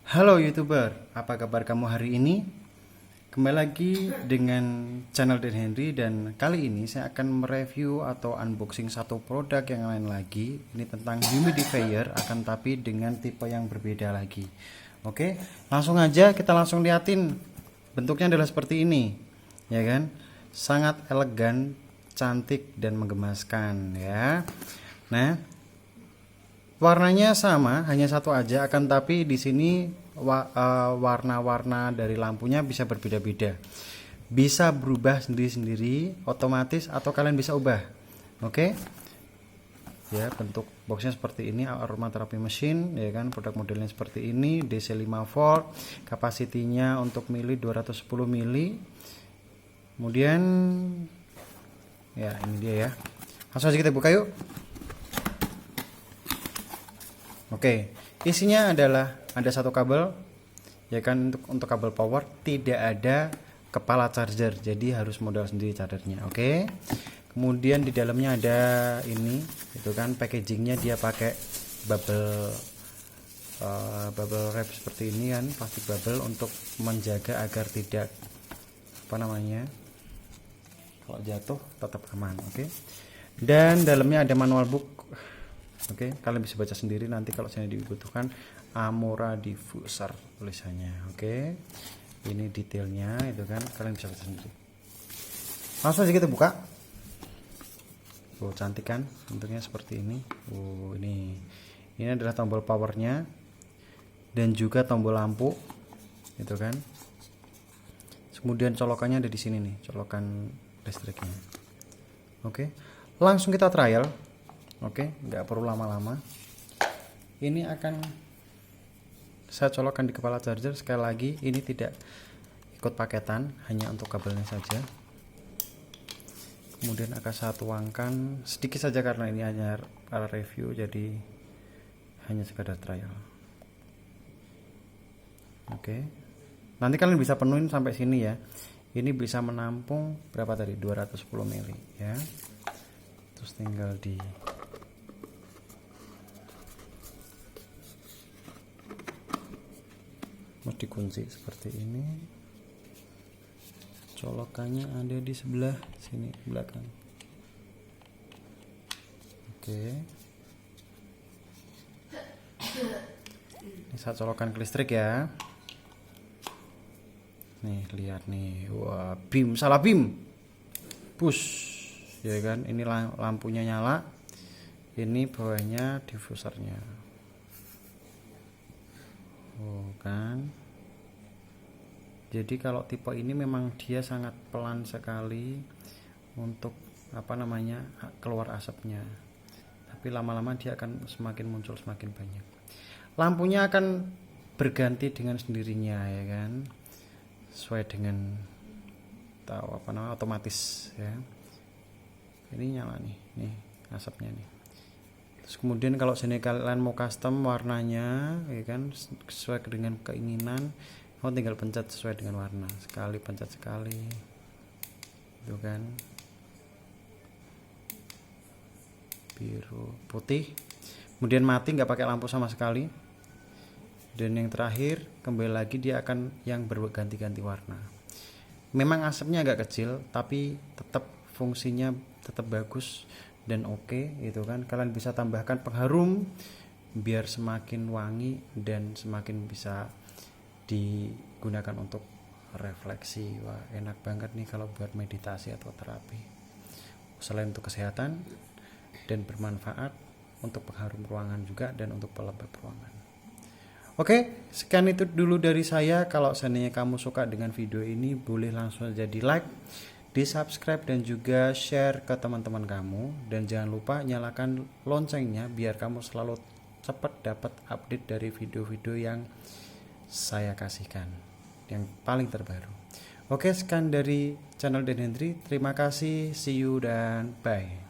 Halo YouTuber, apa kabar kamu hari ini? Kembali lagi dengan channel Dan Henry, dan kali ini saya akan mereview atau unboxing satu produk yang lain lagi. Ini tentang humidifier, akan tapi dengan tipe yang berbeda lagi. Oke, langsung aja kita langsung liatin. Bentuknya adalah seperti ini, ya kan? Sangat elegan, cantik dan menggemaskan ya. Nah, warnanya sama, hanya satu aja, akan tapi di sini warna-warna dari lampunya bisa berbeda-beda. Bisa berubah sendiri-sendiri, otomatis, atau kalian bisa ubah. Oke. Ya, bentuk boxnya seperti ini, aromaterapi mesin, ya kan, produk modelnya seperti ini, DC 5 volt, kapasitinya untuk mili 210 mili. Kemudian ya, ini dia ya. Langsung aja kita buka yuk. Oke, isinya adalah ada satu kabel, ya kan, untuk kabel power, tidak ada kepala charger, jadi harus modal sendiri chargernya. Oke, kemudian di dalamnya ada ini, itu kan packagingnya dia pakai bubble wrap seperti ini kan, plastik bubble untuk menjaga agar tidak kalau jatuh tetap aman. Oke, dan dalamnya ada manual book. Oke, kalian bisa baca sendiri nanti kalau saya dibutuhkan. Amora diffuser tulisannya. Oke, ini detailnya itu kan, kalian bisa baca sendiri. Langsung aja kita buka. Oh, cantik kan, bentuknya seperti ini. Oh, ini adalah tombol powernya dan juga tombol lampu, itu kan. Kemudian colokannya ada di sini nih, colokan listriknya. Oke, langsung kita trial. Oke, nggak perlu lama-lama. Ini akan saya colokkan di kepala charger. Sekali lagi, ini tidak ikut paketan, hanya untuk kabelnya saja. Kemudian akan saya tuangkan sedikit saja karena ini hanya review, jadi hanya sekadar trial. Oke, nanti kalian bisa penuhin sampai sini ya. Ini bisa menampung berapa tadi? 210 mili ya. Terus tinggal dikunci seperti ini. Colokannya ada di sebelah sini belakang. Oke, ini saya colokan ke listrik ya. Nih, lihat nih. Wah, salah beam push, ya kan. Ini lampunya nyala, ini bawahnya diffusernya. Oh kan, jadi kalau tipe ini memang dia sangat pelan sekali untuk keluar asapnya, tapi lama-lama dia akan semakin muncul, semakin banyak. Lampunya akan berganti dengan sendirinya, ya kan, sesuai dengan otomatis ya. Ini nyala nih asapnya nih. Terus kemudian kalau sini kalian mau custom warnanya, ya kan, sesuai dengan keinginan, kamu tinggal pencet sesuai dengan warna. Sekali pencet sekali, itu kan, biru, putih, kemudian mati, nggak pakai lampu sama sekali. Dan yang terakhir kembali lagi, dia akan yang berganti-ganti warna. Memang asapnya agak kecil, tapi tetap fungsinya tetap bagus dan oke, itu kan. Kalian bisa tambahkan pengharum biar semakin wangi dan semakin bisa digunakan untuk refleksi. Wah, enak banget nih kalau buat meditasi atau terapi. Selain untuk kesehatan dan bermanfaat untuk pengharum ruangan juga dan untuk pelembab ruangan. Oke, sekian itu dulu dari saya. Kalau seandainya kamu suka dengan video ini, boleh langsung aja di like, di subscribe, dan juga share ke teman-teman kamu. Dan jangan lupa nyalakan loncengnya biar kamu selalu cepat dapat update dari video-video yang saya kasihkan, yang paling terbaru. Oke, sekian dari channel Dan Henry. Terima kasih, see you dan bye.